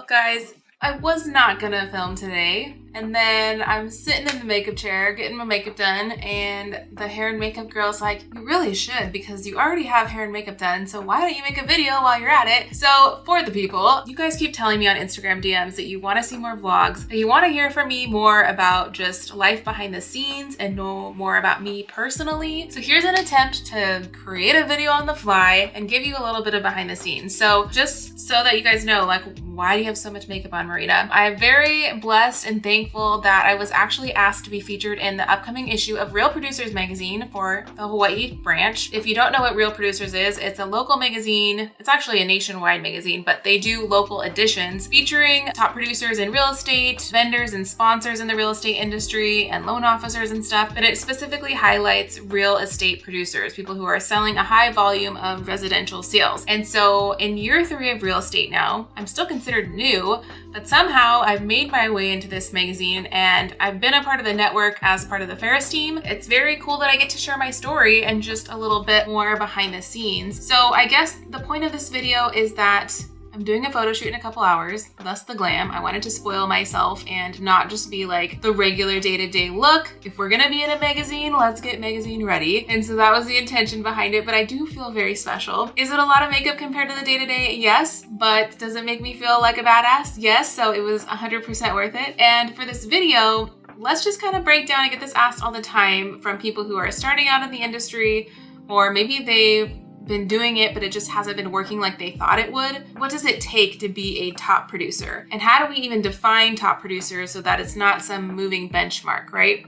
Well, guys, I was not gonna film today, and then I'm sitting in the makeup chair getting my makeup done, and the hair and makeup girl's like, you really should, because you already have hair and makeup done, so why don't you make a video while you're at it? So for the people, you guys keep telling me on Instagram DMs that you want to see more vlogs, that you want to hear from me more about just life behind the scenes and know more about me personally. So here's an attempt to create a video on the fly and give you a little bit of behind the scenes. So just so that you guys know, like, why do you have so much makeup on, Marita? I'm very blessed and thankful that I was actually asked to be featured in the upcoming issue of Real Producers magazine for the Hawaii branch. If you don't know what Real Producers is, it's a local magazine. It's actually a nationwide magazine, but they do local editions featuring top producers in real estate, vendors and sponsors in the real estate industry, and loan officers and stuff. But it specifically highlights real estate producers, people who are selling a high volume of residential sales. And so in year 3 of real estate now, I'm still considered new, but somehow I've made my way into this magazine and I've been a part of the network as part of the Ferris team. It's very cool that I get to share my story and just a little bit more behind the scenes. So I guess the point of this video is that I'm doing a photo shoot in a couple hours, thus the glam. I wanted to spoil myself and not just be like the regular day-to-day look. If we're gonna be in a magazine, let's get magazine ready. And so that was the intention behind it, but I do feel very special. Is it a lot of makeup compared to the day-to-day? Yes, but does it make me feel like a badass? Yes, so it was 100% worth it. And for this video, let's just kind of break down. I get this asked all the time from people who are starting out in the industry, or maybe they've been doing it, but it just hasn't been working like they thought it would. What does it take to be a top producer? And how do we even define top producers so that it's not some moving benchmark, right?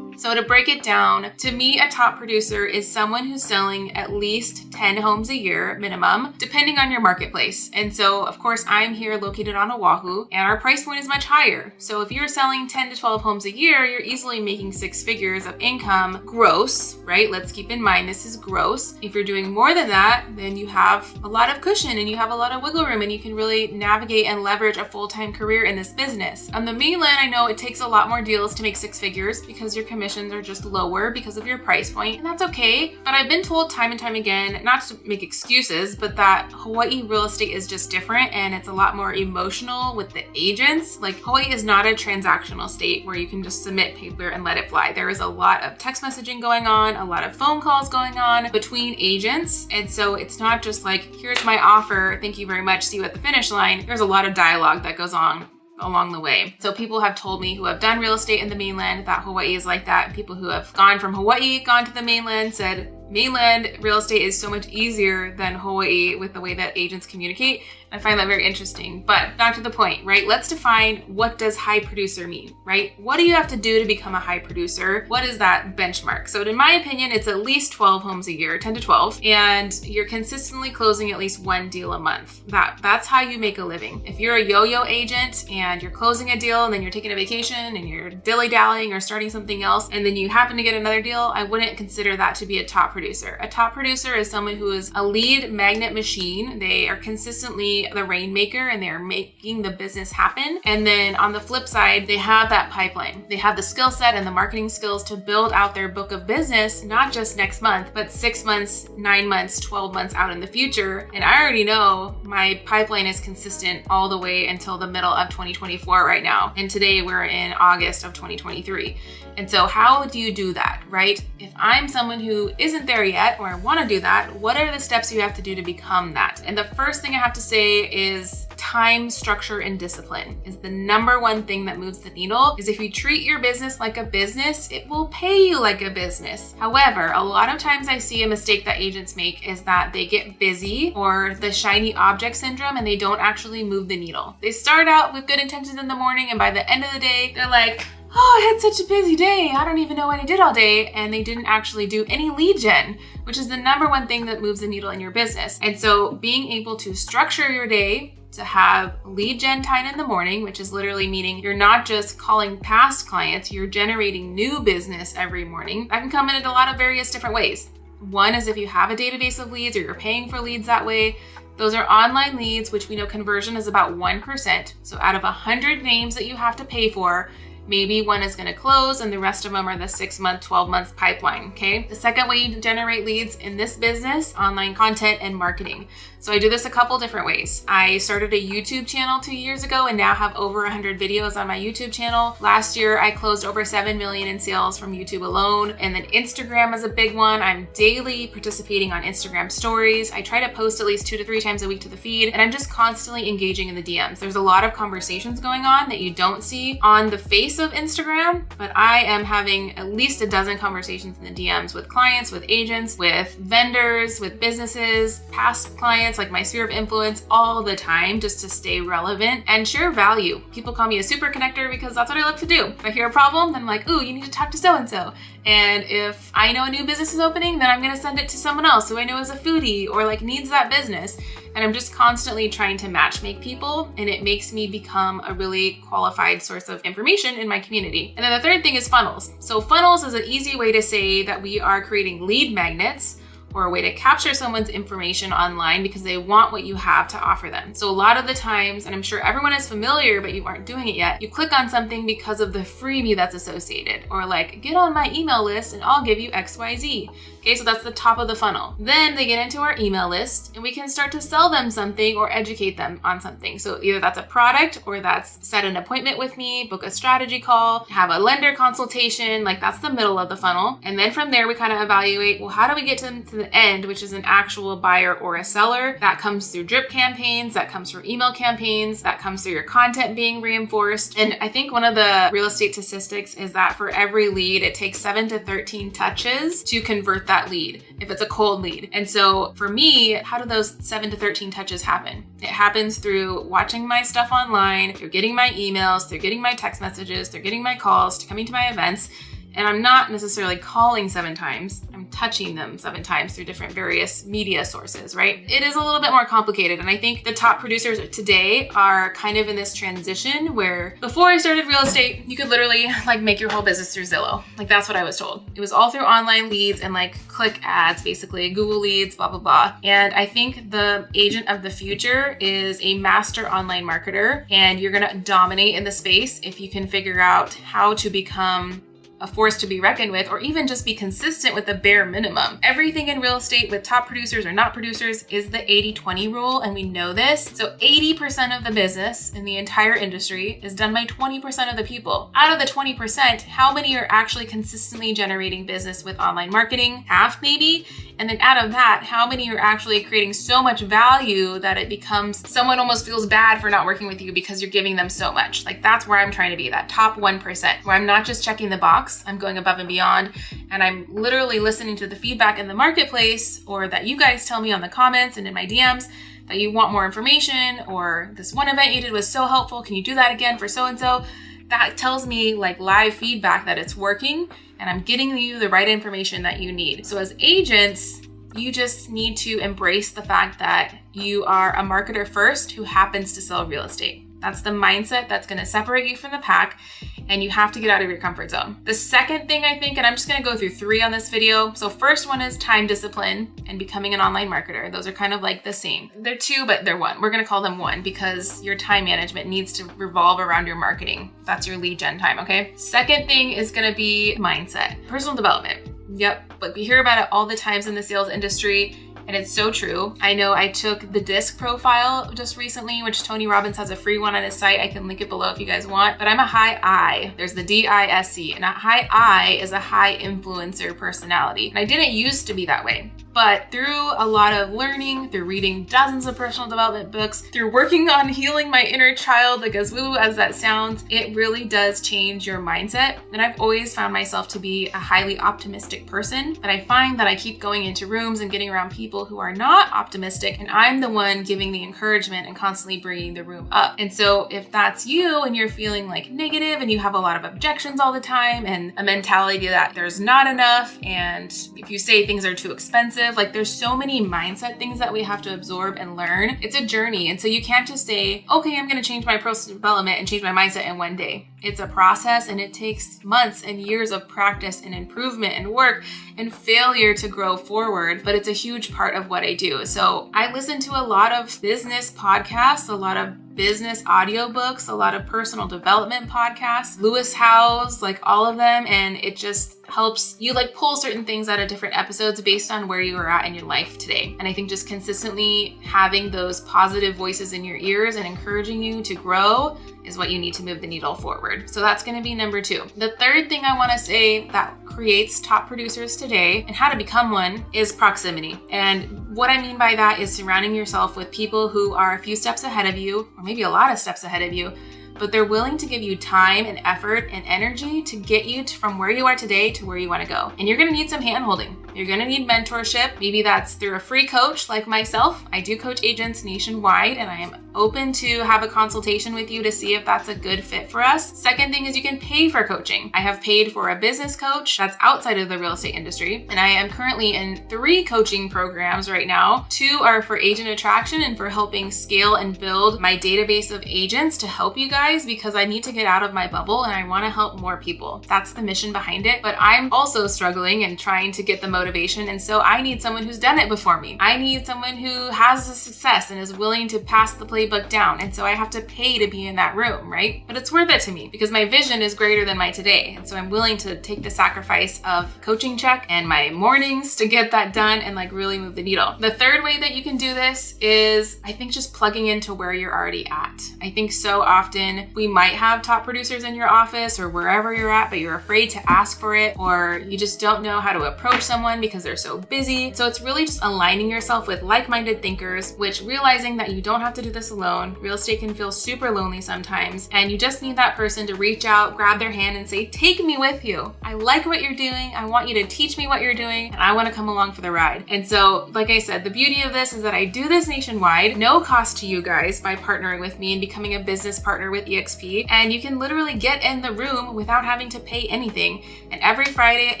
So to break it down, to me, a top producer is someone who's selling at least 10 homes a year minimum, depending on your marketplace. And so, of course, I'm here located on Oahu, and our price point is much higher. So if you're selling 10 to 12 homes a year, you're easily making 6 figures of income gross, right? Let's keep in mind, this is gross. If you're doing more than that, then you have a lot of cushion and you have a lot of wiggle room, and you can really navigate and leverage a full-time career in this business. On the mainland, I know it takes a lot more deals to make 6 figures because your commissions are just lower because of your price point, and that's okay. But I've been told time and time again, not to make excuses, but that Hawaii real estate is just different and it's a lot more emotional with the agents. Like, Hawaii is not a transactional state where you can just submit paper and let it fly. There is a lot of text messaging going on, a lot of phone calls going on between agents. And so it's not just like, here's my offer, thank you very much, see you at the finish line. There's a lot of dialogue that goes on along the way. So people have told me who have done real estate in the mainland that Hawaii is like that. People who have gone from Hawaii, gone to the mainland, said mainland real estate is so much easier than Hawaii with the way that agents communicate. I find that very interesting. But back to the point, right? Let's define, what does high producer mean, right? What do you have to do to become a high producer? What is that benchmark? So in my opinion, it's at least 12 homes a year, 10 to 12, and you're consistently closing at least 1 deal a month. That's how you make a living. If you're a yo-yo agent and you're closing a deal and then you're taking a vacation and you're dilly-dallying or starting something else, and then you happen to get another deal, I wouldn't consider that to be a top producer. A top producer is someone who is a lead magnet machine. They are consistently the rainmaker and they are making the business happen. And then on the flip side, they have that pipeline. They have the skill set and the marketing skills to build out their book of business, not just next month, but 6 months, 9 months, 12 months out in the future. And I already know my pipeline is consistent all the way until the middle of 2024 right now. And today we're in August of 2023. And so how do you do that, right? If I'm someone who isn't there yet, or I want to do that, what are the steps you have to do to become that? And the first thing I have to say is time, structure, and discipline is the number one thing that moves the needle. Is if you treat your business like a business, it will pay you like a business. However, a lot of times I see a mistake that agents make is that they get busy, or the shiny object syndrome, and they don't actually move the needle. They start out with good intentions in the morning, and by the end of the day, they're like, oh, I had such a busy day. I don't even know what I did all day. And they didn't actually do any lead gen, which is the number one thing that moves the needle in your business. And so being able to structure your day to have lead gen time in the morning, which is literally meaning you're not just calling past clients, you're generating new business every morning. That can come in a lot of various different ways. One is if you have a database of leads or you're paying for leads that way. Those are online leads, which we know conversion is about 1%. So out of 100 names that you have to pay for, Maybe one is going to close and the rest of them are the 6-month, 12-month pipeline, okay? The second way you generate leads in this business, online content and marketing. So I do this a couple different ways. I started a YouTube channel 2 years ago and now have over 100 videos on my YouTube channel. Last year, I closed over 7 million in sales from YouTube alone. And then Instagram is a big one. I'm daily participating on Instagram stories. I try to post at least 2 to 3 times a week to the feed, and I'm just constantly engaging in the DMs. There's a lot of conversations going on that you don't see on the face of Instagram, but I am having at least a dozen conversations in the DMs with clients, with agents, with vendors, with businesses, past clients, like my sphere of influence, all the time, just to stay relevant and share value. People call me a super connector because that's what I love to do. If I hear a problem, then I'm like, ooh, you need to talk to so-and-so. And if I know a new business is opening, then I'm gonna send it to someone else who I know is a foodie or like needs that business. And I'm just constantly trying to match make people, and it makes me become a really qualified source of information in my community. And then the third thing is funnels. So funnels is an easy way to say that we are creating lead magnets, or a way to capture someone's information online because they want what you have to offer them. So a lot of the times, and I'm sure everyone is familiar, but you aren't doing it yet, you click on something because of the freebie that's associated, or like, get on my email list and I'll give you XYZ. Okay, so that's the top of the funnel. Then they get into our email list and we can start to sell them something or educate them on something. So either that's a product or that's set an appointment with me, book a strategy call, have a lender consultation, like that's the middle of the funnel. And then from there, we kind of evaluate, well, how do we get to the end, which is an actual buyer or a seller? That comes through drip campaigns, that comes through email campaigns, that comes through your content being reinforced. And I think one of the real estate statistics is that for every lead, it takes 7 to 13 touches to convert that lead, if it's a cold lead. And so for me, how do those 7 to 13 touches happen? It happens through watching my stuff online, through getting my emails, through getting my text messages, through getting my calls, to coming to my events. And I'm not necessarily calling 7 times, I'm touching them 7 times through different various media sources, right? It is a little bit more complicated. And I think the top producers today are kind of in this transition where before I started real estate, you could literally like make your whole business through Zillow. Like that's what I was told. It was all through online leads and like click ads, basically Google leads, blah, blah, blah. And I think the agent of the future is a master online marketer, and you're gonna dominate in the space if you can figure out how to become a force to be reckoned with, or even just be consistent with the bare minimum. Everything in real estate with top producers or not producers is the 80-20 rule, and we know this. So 80% of the business in the entire industry is done by 20% of the people. Out of the 20%, how many are actually consistently generating business with online marketing? Half maybe. And then out of that, how many are actually creating so much value that it becomes someone almost feels bad for not working with you because you're giving them so much? Like that's where I'm trying to be, that top 1%, where I'm not just checking the box, I'm going above and beyond, and I'm literally listening to the feedback in the marketplace, or that you guys tell me on the comments and in my DMs that you want more information, or this one event you did was so helpful, can you do that again for so-and-so? That tells me like live feedback that it's working and I'm getting you the right information that you need. So as agents, you just need to embrace the fact that you are a marketer first who happens to sell real estate. That's the mindset that's going to separate you from the pack, and you have to get out of your comfort zone. The second thing I think, and I'm just going to go through 3 on this video. So first one is time discipline and becoming an online marketer. Those are kind of like the same. They're 2, but they're 1. We're going to call them 1 because your time management needs to revolve around your marketing. That's your lead gen time, okay? Second thing is going to be mindset, personal development. Yep, but we hear about it all the times in the sales industry. And it's so true. I know I took the DISC profile just recently, which Tony Robbins has a free one on his site. I can link it below if you guys want, but I'm a high I. There's the DISC, and a high I is a high influencer personality. And I didn't used to be that way. But through a lot of learning, through reading dozens of personal development books, through working on healing my inner child, like as woo as that sounds, it really does change your mindset. And I've always found myself to be a highly optimistic person, but I find that I keep going into rooms and getting around people who are not optimistic, and I'm the one giving the encouragement and constantly bringing the room up. And so if that's you and you're feeling like negative and you have a lot of objections all the time and a mentality that there's not enough, and if you say things are too expensive, like there's so many mindset things that we have to absorb and learn. It's a journey. And so you can't just say, okay, I'm going to change my personal development and change my mindset in one day. It's a process, and it takes months and years of practice and improvement and work and failure to grow forward. But it's a huge part of what I do. So I listen to a lot of business podcasts, a lot of business audiobooks, a lot of personal development podcasts, Lewis Howes, like all of them. And it just helps you like pull certain things out of different episodes based on where you are at in your life today. And I think just consistently having those positive voices in your ears and encouraging you to grow is what you need to move the needle forward. So that's going to be number 2. The third thing I want to say that creates top producers today and how to become one is proximity. And what I mean by that is surrounding yourself with people who are a few steps ahead of you, or maybe a lot of steps ahead of you, but they're willing to give you time and effort and energy to get you from where you are today to where you want to go. And you're going to need some hand-holding. You're going to need mentorship. Maybe that's through a free coach like myself. I do coach agents nationwide, and I am open to have a consultation with you to see if that's a good fit for us. Second thing is you can pay for coaching. I have paid for a business coach that's outside of the real estate industry, and I am currently in 3 coaching programs right now. 2 are for agent attraction and for helping scale and build my database of agents to help you guys, because I need to get out of my bubble and I want to help more people. That's the mission behind it. But I'm also struggling and trying to get the motivation, and so I need someone who's done it before me. I need someone who has the success and is willing to pass the playbook down, and so I have to pay to be in that room, right? But it's worth it to me because my vision is greater than my today, and so I'm willing to take the sacrifice of coaching check and my mornings to get that done and like really move the needle. The third way that you can do this is, I think, just plugging into where you're already at. I think so often we might have top producers in your office or wherever you're at, but you're afraid to ask for it, or you just don't know how to approach someone because they're so busy. So it's really just aligning yourself with like-minded thinkers, which realizing that you don't have to do this alone. Real estate can feel super lonely sometimes, and you just need that person to reach out, grab their hand and say, take me with you. I like what you're doing. I want you to teach me what you're doing, and I want to come along for the ride. And so, like I said, the beauty of this is that I do this nationwide, no cost to you guys, by partnering with me and becoming a business partner with EXP. And you can literally get in the room without having to pay anything. And every Friday at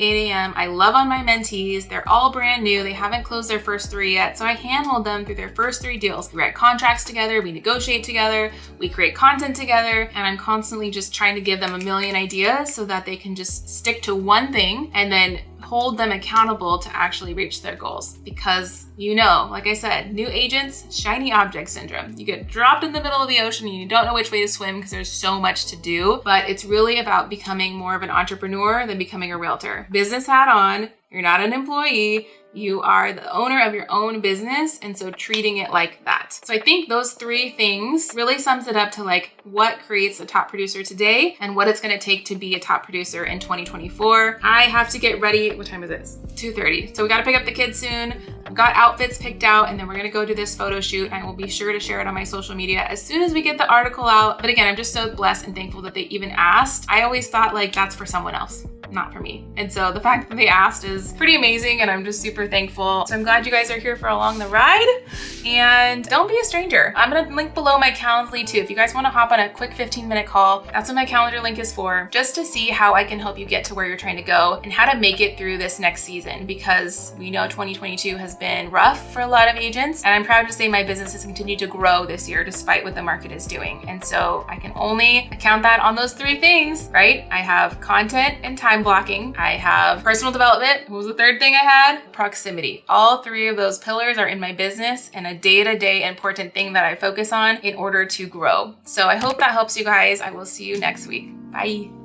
8 a.m., I love on my mentees. They're all brand new. They haven't closed their first 3 yet. So I handhold them through their first 3 deals. We write contracts together, we negotiate together, we create content together, and I'm constantly just trying to give them a million ideas so that they can just stick to one thing and then hold them accountable to actually reach their goals. Because like I said, new agents, shiny object syndrome. You get dropped in the middle of the ocean and you don't know which way to swim because there's so much to do, but it's really about becoming more of an entrepreneur than becoming a realtor. Business hat on, you're not an employee, you are the owner of your own business, and so treating it like that. So I think those 3 things really sums it up to like what creates a top producer today and what it's going to take to be a top producer in 2024. I have to get ready. What time is it? 2:30. So we got to pick up the kids soon. I've got outfits picked out, and then we're going to go do this photo shoot. I will be sure to share it on my social media as soon as we get the article out. But again, I'm just so blessed and thankful that they even asked. I always thought like that's for someone else, not for me. And so the fact that they asked is pretty amazing, and I'm just super thankful. So I'm glad you guys are here for along the ride, and don't be a stranger. I'm gonna link below my Calendly too. If you guys wanna hop on a quick 15-minute call, that's what my calendar link is for, just to see how I can help you get to where you're trying to go and how to make it through this next season, because we know 2022 has been rough for a lot of agents, and I'm proud to say my business has continued to grow this year despite what the market is doing. And so I can only account that on those 3 things, right? I have content and time blocking. I have personal development. What was the third thing I had? Proximity. All 3 of those pillars are in my business and a day-to-day important thing that I focus on in order to grow. So I hope that helps you guys. I will see you next week. Bye.